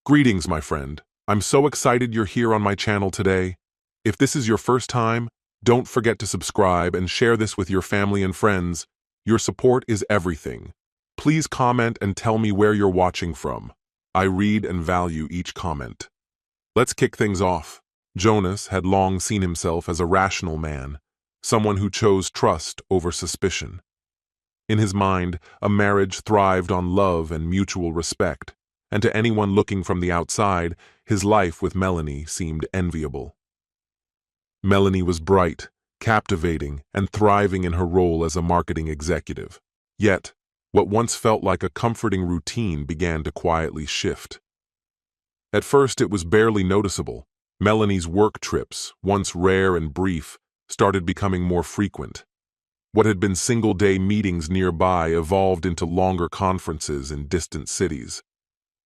Greetings, my friend. I'm so excited you're here on my channel today. If this is your first time, don't forget to subscribe and share this with your family and friends. Your support is everything. Please comment and tell me where you're watching from. I read and value each comment. Let's kick things off. Jonas had long seen himself as a rational man, someone who chose trust over suspicion. In his mind, a marriage thrived on love and mutual respect, and to anyone looking from the outside, his life with Melanie seemed enviable. Melanie was bright, captivating, and thriving in her role as a marketing executive. Yet, what once felt like a comforting routine began to quietly shift. At first, it was barely noticeable. Melanie's work trips, once rare and brief, started becoming more frequent. What had been single-day meetings nearby evolved into longer conferences in distant cities.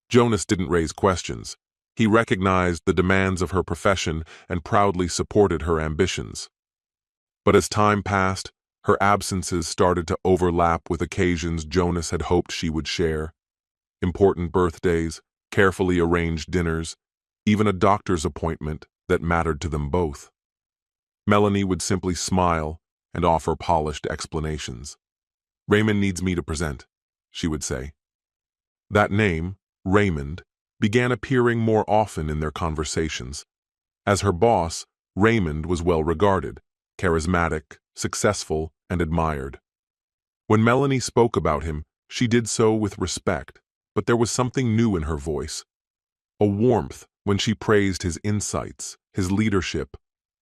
Jonas didn't raise questions. He recognized the demands of her profession and proudly supported her ambitions. But as time passed, her absences started to overlap with occasions Jonas had hoped she would share. Important birthdays, carefully arranged dinners, even a doctor's appointment that mattered to them both. Melanie would simply smile and offer polished explanations. "Raymond needs me to present," she would say. That name, Raymond, began appearing more often in their conversations. As her boss, Raymond was well regarded, charismatic, successful, and admired. When Melanie spoke about him, she did so with respect, but there was something new in her voice. A warmth when she praised his insights, his leadership,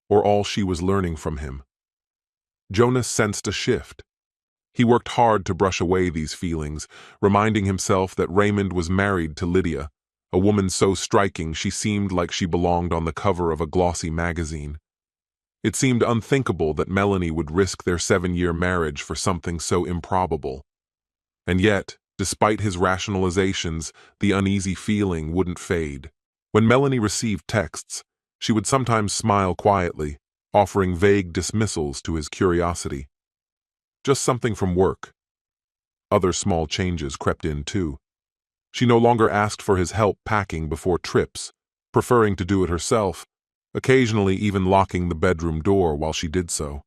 or all she was learning from him. Jonas sensed a shift. He worked hard to brush away these feelings, reminding himself that Raymond was married to Lydia, a woman so striking she seemed like she belonged on the cover of a glossy magazine. It seemed unthinkable that Melanie would risk their 7-year marriage for something so improbable. And yet, despite his rationalizations, the uneasy feeling wouldn't fade. When Melanie received texts, she would sometimes smile quietly, offering vague dismissals to his curiosity. Just something from work. Other small changes crept in too. She no longer asked for his help packing before trips, preferring to do it herself, occasionally even locking the bedroom door while she did so.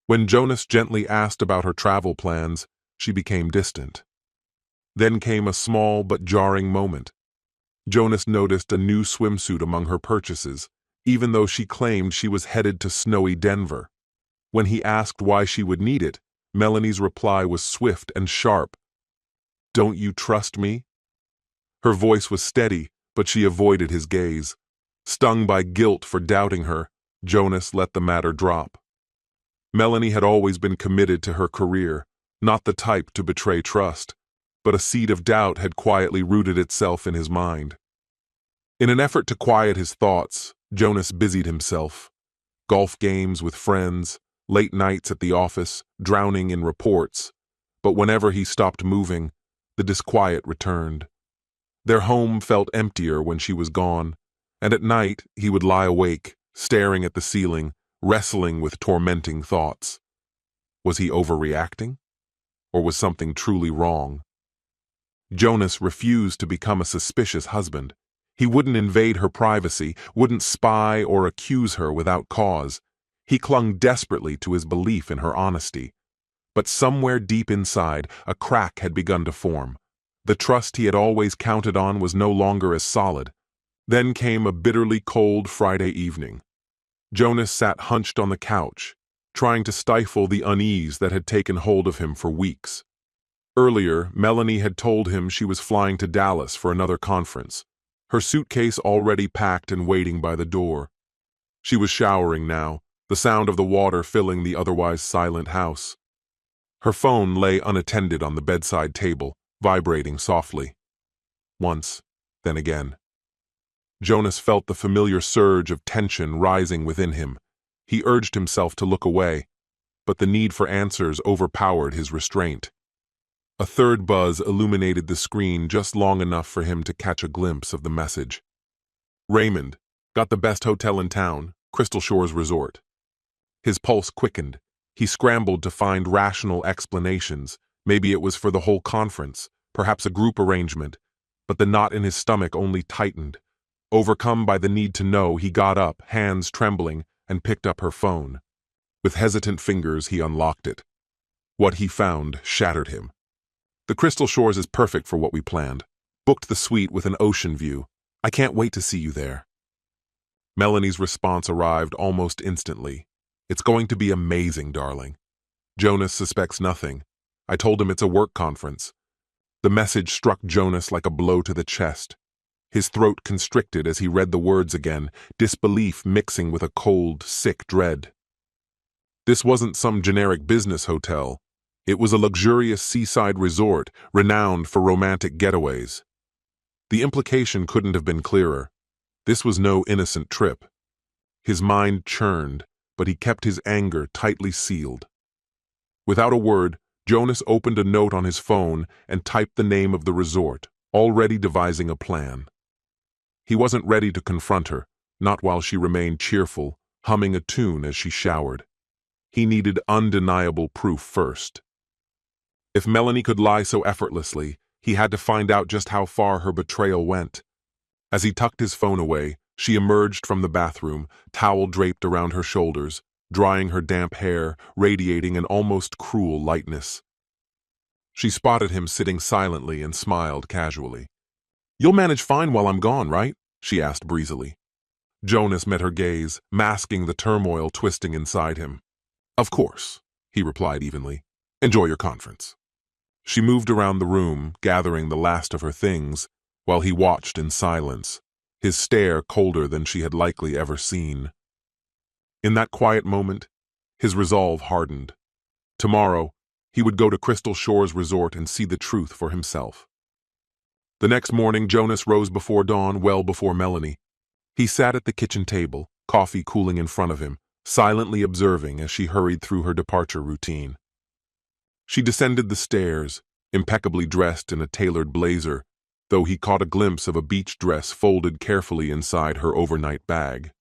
When Jonas gently asked about her travel plans, she became distant. Then came a small but jarring moment. Jonas noticed a new swimsuit among her purchases, even though she claimed she was headed to snowy Denver. When he asked why she would need it, Melanie's reply was swift and sharp. "Don't you trust me?" Her voice was steady, but she avoided his gaze. Stung by guilt for doubting her, Jonas let the matter drop. Melanie had always been committed to her career, not the type to betray trust, but a seed of doubt had quietly rooted itself in his mind. In an effort to quiet his thoughts, Jonas busied himself. Golf games with friends, late nights at the office, drowning in reports. But whenever he stopped moving, the disquiet returned. Their home felt emptier when she was gone, and at night he would lie awake, staring at the ceiling, wrestling with tormenting thoughts. Was he overreacting? Or was something truly wrong? Jonas refused to become a suspicious husband. He wouldn't invade her privacy, wouldn't spy or accuse her without cause. He clung desperately to his belief in her honesty. But somewhere deep inside, a crack had begun to form. The trust he had always counted on was no longer as solid. Then came a bitterly cold Friday evening. Jonas sat hunched on the couch, trying to stifle the unease that had taken hold of him for weeks. Earlier, Melanie had told him she was flying to Dallas for another conference, her suitcase already packed and waiting by the door. She was showering now, the sound of the water filling the otherwise silent house. Her phone lay unattended on the bedside table, vibrating softly. Once, then again. Jonas felt the familiar surge of tension rising within him. He urged himself to look away, but the need for answers overpowered his restraint. A third buzz illuminated the screen just long enough for him to catch a glimpse of the message. "Raymond, got the best hotel in town, Crystal Shores Resort." His pulse quickened. He scrambled to find rational explanations. Maybe it was for the whole conference, perhaps a group arrangement. but the knot in his stomach only tightened. Overcome by the need to know, he got up, hands trembling, and picked up her phone. With hesitant fingers, he unlocked it. What he found shattered him. "The Crystal Shores is perfect for what we planned. Booked the suite with an ocean view. I can't wait to see you there." Melanie's response arrived almost instantly. "It's going to be amazing, darling. Jonas suspects nothing. I told him it's a work conference." The message struck Jonas like a blow to the chest. His throat constricted as he read the words again, disbelief mixing with a cold, sick dread. This wasn't some generic business hotel. It was a luxurious seaside resort, renowned for romantic getaways. The implication couldn't have been clearer. This was no innocent trip. His mind churned, but he kept his anger tightly sealed. Without a word, Jonas opened a note on his phone and typed the name of the resort, already devising a plan. He wasn't ready to confront her, not while she remained cheerful, humming a tune as she showered. He needed undeniable proof first. If Melanie could lie so effortlessly, he had to find out just how far her betrayal went. As he tucked his phone away, she emerged from the bathroom, towel draped around her shoulders, drying her damp hair, radiating an almost cruel lightness. She spotted him sitting silently and smiled casually. "You'll manage fine while I'm gone, right?" she asked breezily. Jonas met her gaze, masking the turmoil twisting inside him. "Of course," he replied evenly. "Enjoy your conference." She moved around the room, gathering the last of her things, while he watched in silence, his stare colder than she had likely ever seen. In that quiet moment, his resolve hardened. Tomorrow, he would go to Crystal Shores Resort and see the truth for himself. The next morning, Jonas rose before dawn, well before Melanie. He sat at the kitchen table, coffee cooling in front of him, silently observing as she hurried through her departure routine. She descended the stairs, impeccably dressed in a tailored blazer, though he caught a glimpse of a beach dress folded carefully inside her overnight bag.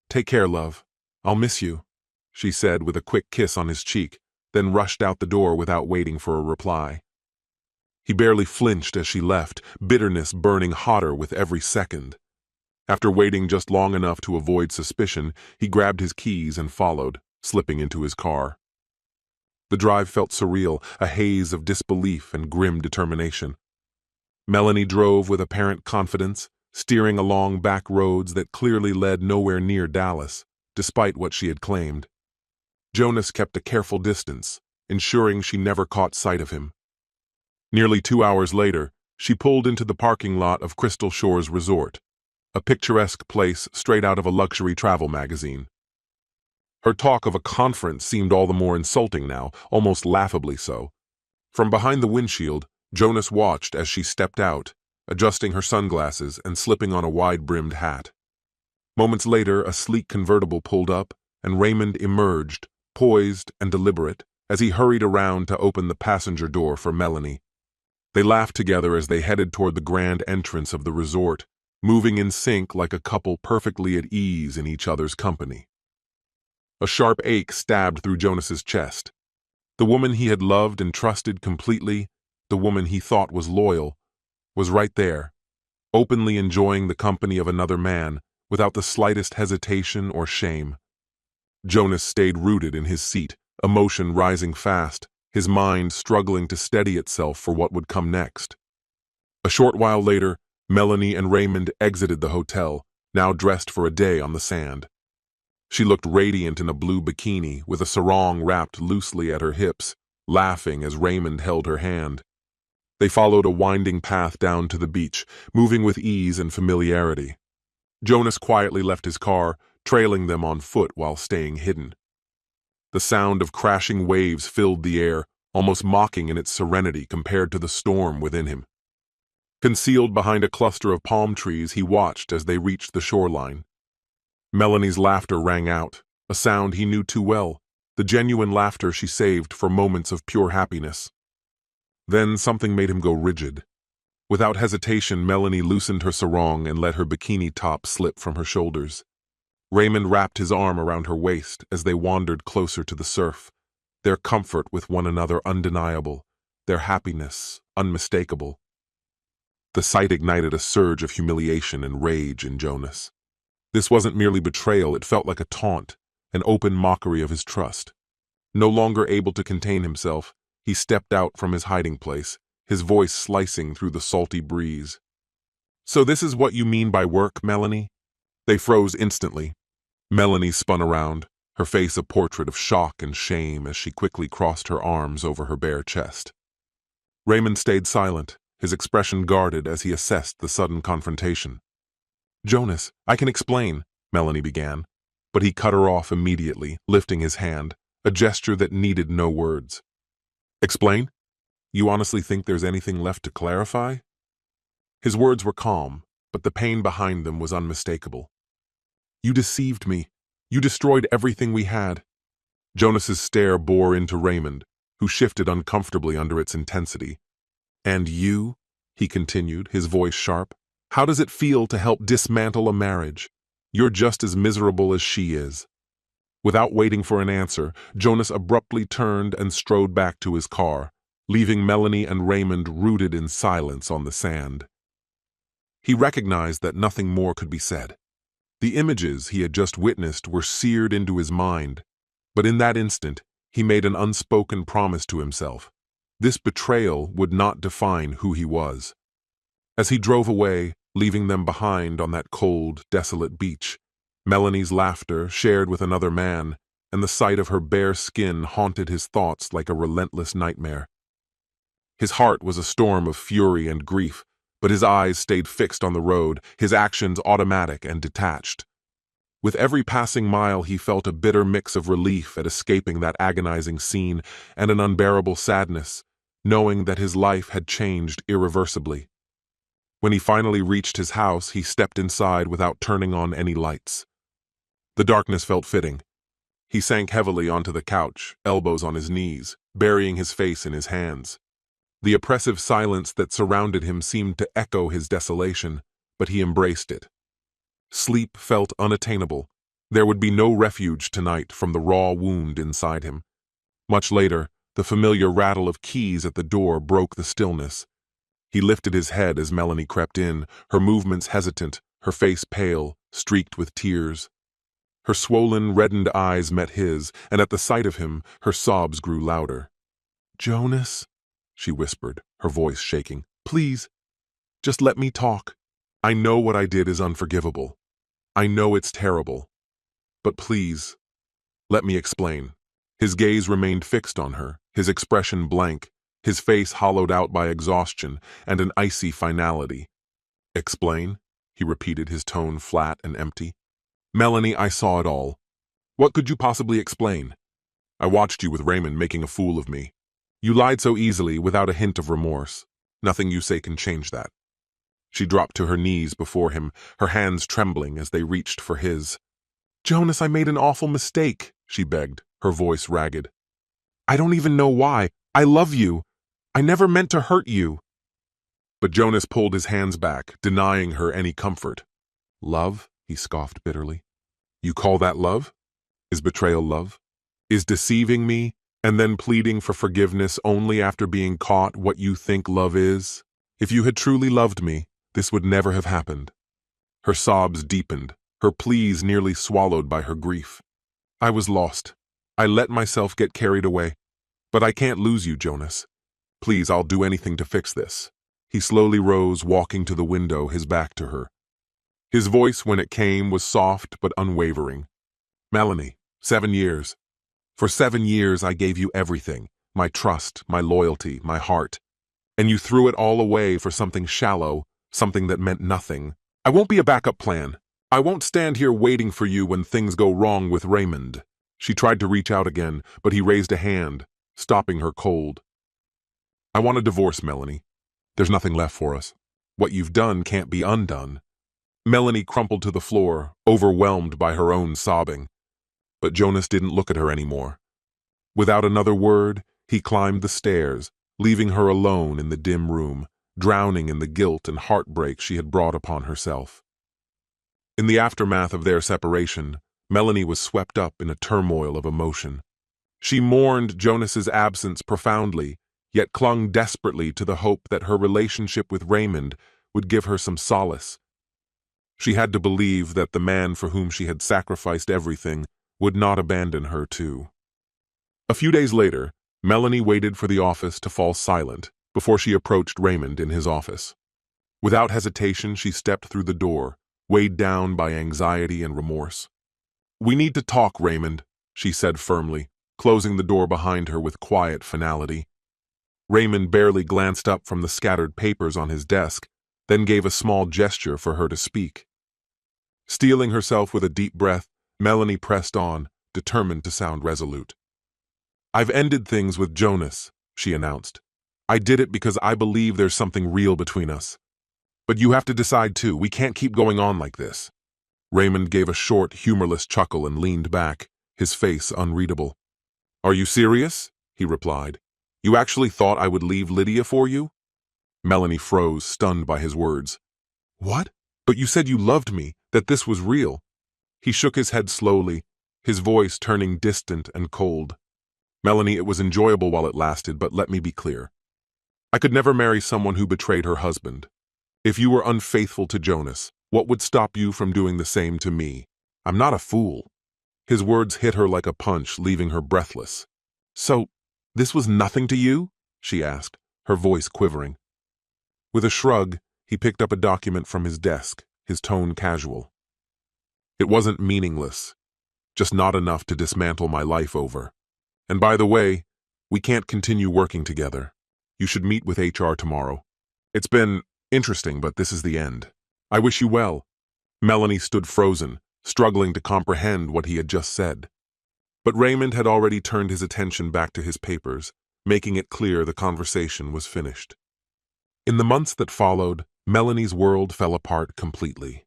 "Take care, love. I'll miss you," she said with a quick kiss on his cheek, then rushed out the door without waiting for a reply. He barely flinched as she left, bitterness burning hotter with every second. After waiting just long enough to avoid suspicion, he grabbed his keys and followed, slipping into his car. The drive felt surreal, a haze of disbelief and grim determination. Melanie drove with apparent confidence, steering along back roads that clearly led nowhere near Dallas, despite what she had claimed. Jonas kept a careful distance, ensuring she never caught sight of him. Nearly 2 hours later, she pulled into the parking lot of Crystal Shores Resort, a picturesque place straight out of a luxury travel magazine. Her talk of a conference seemed all the more insulting now, almost laughably so. From behind the windshield, Jonas watched as she stepped out, adjusting her sunglasses and slipping on a wide-brimmed hat. Moments later, a sleek convertible pulled up, and Raymond emerged, poised and deliberate, as he hurried around to open the passenger door for Melanie. They laughed together as they headed toward the grand entrance of the resort, moving in sync like a couple perfectly at ease in each other's company. A sharp ache stabbed through Jonas's chest. The woman he had loved and trusted completely, the woman he thought was loyal, was right there, openly enjoying the company of another man, without the slightest hesitation or shame. Jonas stayed rooted in his seat, emotion rising fast, his mind struggling to steady itself for what would come next. A short while later, Melanie and Raymond exited the hotel, now dressed for a day on the sand. She looked radiant in a blue bikini with a sarong wrapped loosely at her hips, laughing as Raymond held her hand. They followed a winding path down to the beach, moving with ease and familiarity. Jonas quietly left his car, trailing them on foot while staying hidden. The sound of crashing waves filled the air, almost mocking in its serenity compared to the storm within him. Concealed behind a cluster of palm trees, he watched as they reached the shoreline. Melanie's laughter rang out, a sound he knew too well, the genuine laughter she saved for moments of pure happiness. Then something made him go rigid. Without hesitation, Melanie loosened her sarong and let her bikini top slip from her shoulders. Raymond wrapped his arm around her waist as they wandered closer to the surf, their comfort with one another undeniable, their happiness unmistakable. The sight ignited a surge of humiliation and rage in Jonas. This wasn't merely betrayal, it felt like a taunt, an open mockery of his trust. No longer able to contain himself, he stepped out from his hiding place, his voice slicing through the salty breeze. "So this is what you mean by work, Melanie?" They froze instantly. Melanie spun around, her face a portrait of shock and shame as she quickly crossed her arms over her bare chest. Raymond stayed silent, his expression guarded as he assessed the sudden confrontation. "Jonas, I can explain," Melanie began, but he cut her off immediately, lifting his hand, a gesture that needed no words. "Explain? You honestly think there's anything left to clarify?" His words were calm, but the pain behind them was unmistakable. "You deceived me. You destroyed everything we had." Jonas's stare bore into Raymond, who shifted uncomfortably under its intensity. "And you?" he continued, his voice sharp. "How does it feel to help dismantle a marriage? You're just as miserable as she is." Without waiting for an answer, Jonas abruptly turned and strode back to his car, leaving Melanie and Raymond rooted in silence on the sand. He recognized that nothing more could be said. The images he had just witnessed were seared into his mind, but in that instant, he made an unspoken promise to himself. This betrayal would not define who he was. As he drove away, leaving them behind on that cold, desolate beach, Melanie's laughter, shared with another man, and the sight of her bare skin haunted his thoughts like a relentless nightmare. His heart was a storm of fury and grief, but his eyes stayed fixed on the road, his actions automatic and detached. With every passing mile, he felt a bitter mix of relief at escaping that agonizing scene and an unbearable sadness, knowing that his life had changed irreversibly. When he finally reached his house, he stepped inside without turning on any lights. The darkness felt fitting. He sank heavily onto the couch, elbows on his knees, burying his face in his hands. The oppressive silence that surrounded him seemed to echo his desolation, but he embraced it. Sleep felt unattainable. There would be no refuge tonight from the raw wound inside him. Much later, the familiar rattle of keys at the door broke the stillness. He lifted his head as Melanie crept in, her movements hesitant, her face pale, streaked with tears. Her swollen, reddened eyes met his, and at the sight of him, her sobs grew louder. "Jonas," she whispered, her voice shaking, "please, just let me talk. I know what I did is unforgivable. I know it's terrible. But please, let me explain." His gaze remained fixed on her, his expression blank, his face hollowed out by exhaustion and an icy finality. "Explain?" he repeated, his tone flat and empty. "Melanie, I saw it all. What could you possibly explain? I watched you with Raymond making a fool of me. You lied so easily without a hint of remorse. Nothing you say can change that." She dropped to her knees before him, her hands trembling as they reached for his. "Jonas, I made an awful mistake," she begged, her voice ragged. "I don't even know why. I love you. I never meant to hurt you." But Jonas pulled his hands back, denying her any comfort. "Love?" he scoffed bitterly. "You call that love? Is betrayal love? Is deceiving me and then pleading for forgiveness only after being caught what you think love is? If you had truly loved me, this would never have happened." Her sobs deepened, her pleas nearly swallowed by her grief. "I was lost. I let myself get carried away. But I can't lose you, Jonas. Please, I'll do anything to fix this." He slowly rose, walking to the window, his back to her. His voice, when it came, was soft but unwavering. "Melanie, 7 years. For 7 years I gave you everything, my trust, my loyalty, my heart. And you threw it all away for something shallow, something that meant nothing. I won't be a backup plan. I won't stand here waiting for you when things go wrong with Raymond." She tried to reach out again, but he raised a hand, stopping her cold. "I want a divorce, Melanie. There's nothing left for us. What you've done can't be undone." Melanie crumpled to the floor, overwhelmed by her own sobbing. But Jonas didn't look at her anymore. Without another word, he climbed the stairs, leaving her alone in the dim room, drowning in the guilt and heartbreak she had brought upon herself. In the aftermath of their separation, Melanie was swept up in a turmoil of emotion. She mourned Jonas's absence profoundly, yet clung desperately to the hope that her relationship with Raymond would give her some solace. She had to believe that the man for whom she had sacrificed everything would not abandon her too. A few days later, Melanie waited for the office to fall silent before she approached Raymond in his office. Without hesitation, she stepped through the door, weighed down by anxiety and remorse. "We need to talk, Raymond," she said firmly, closing the door behind her with quiet finality. Raymond barely glanced up from the scattered papers on his desk, then gave a small gesture for her to speak. Steeling herself with a deep breath, Melanie pressed on, determined to sound resolute. "I've ended things with Jonas," she announced. "I did it because I believe there's something real between us. But you have to decide too. We can't keep going on like this." Raymond gave a short, humorless chuckle and leaned back, his face unreadable. "Are you serious?" he replied. "You actually thought I would leave Lydia for you?" Melanie froze, stunned by his words. "What? But you said you loved me, that this was real." He shook his head slowly, his voice turning distant and cold. "Melanie, it was enjoyable while it lasted, but let me be clear. I could never marry someone who betrayed her husband. If you were unfaithful to Jonas, what would stop you from doing the same to me? I'm not a fool." His words hit her like a punch, leaving her breathless. "So, this was nothing to you?" she asked, her voice quivering. With a shrug, he picked up a document from his desk, his tone casual. "It wasn't meaningless, just not enough to dismantle my life over. And by the way, we can't continue working together. You should meet with HR tomorrow. It's been interesting, but this is the end. I wish you well." Melanie stood frozen, struggling to comprehend what he had just said. But Raymond had already turned his attention back to his papers, making it clear the conversation was finished. In the months that followed, Melanie's world fell apart completely.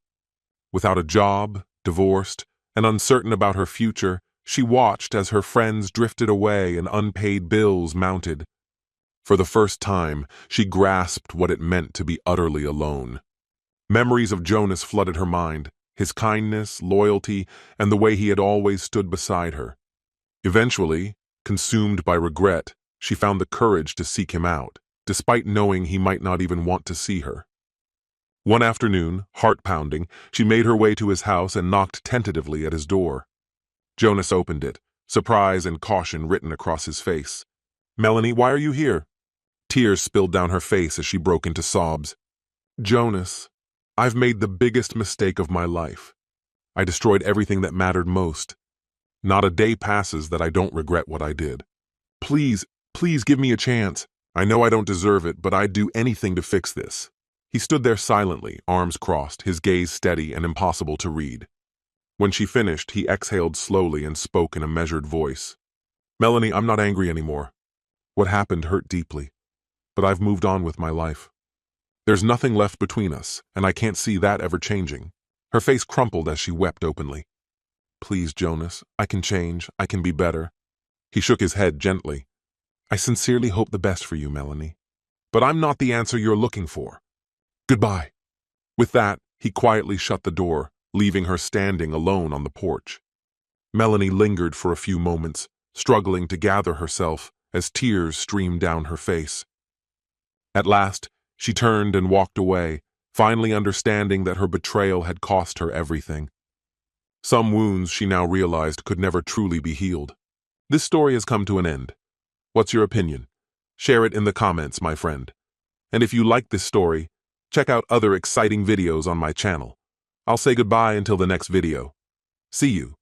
Without a job, divorced, and uncertain about her future, she watched as her friends drifted away and unpaid bills mounted. For the first time, she grasped what it meant to be utterly alone. Memories of Jonas flooded her mind, his kindness, loyalty, and the way he had always stood beside her. Eventually, consumed by regret, she found the courage to seek him out, despite knowing he might not even want to see her. One afternoon, heart-pounding, she made her way to his house and knocked tentatively at his door. Jonas opened it, surprise and caution written across his face. "Melanie, why are you here?" Tears spilled down her face as she broke into sobs. "Jonas, I've made the biggest mistake of my life. I destroyed everything that mattered most. Not a day passes that I don't regret what I did. Please, please give me a chance. I know I don't deserve it, but I'd do anything to fix this." He stood there silently, arms crossed, his gaze steady and impossible to read. When she finished, he exhaled slowly and spoke in a measured voice. "Melanie, I'm not angry anymore. What happened hurt deeply, but I've moved on with my life. There's nothing left between us, and I can't see that ever changing." Her face crumpled as she wept openly. "Please, Jonas, I can change. I can be better." He shook his head gently. "I sincerely hope the best for you, Melanie. But I'm not the answer you're looking for. Goodbye." With that, he quietly shut the door, leaving her standing alone on the porch. Melanie lingered for a few moments, struggling to gather herself as tears streamed down her face. At last, she turned and walked away, finally understanding that her betrayal had cost her everything. Some wounds she now realized could never truly be healed. This story has come to an end. What's your opinion? Share it in the comments, my friend. And if you like this story, check out other exciting videos on my channel. I'll say goodbye until the next video. See you.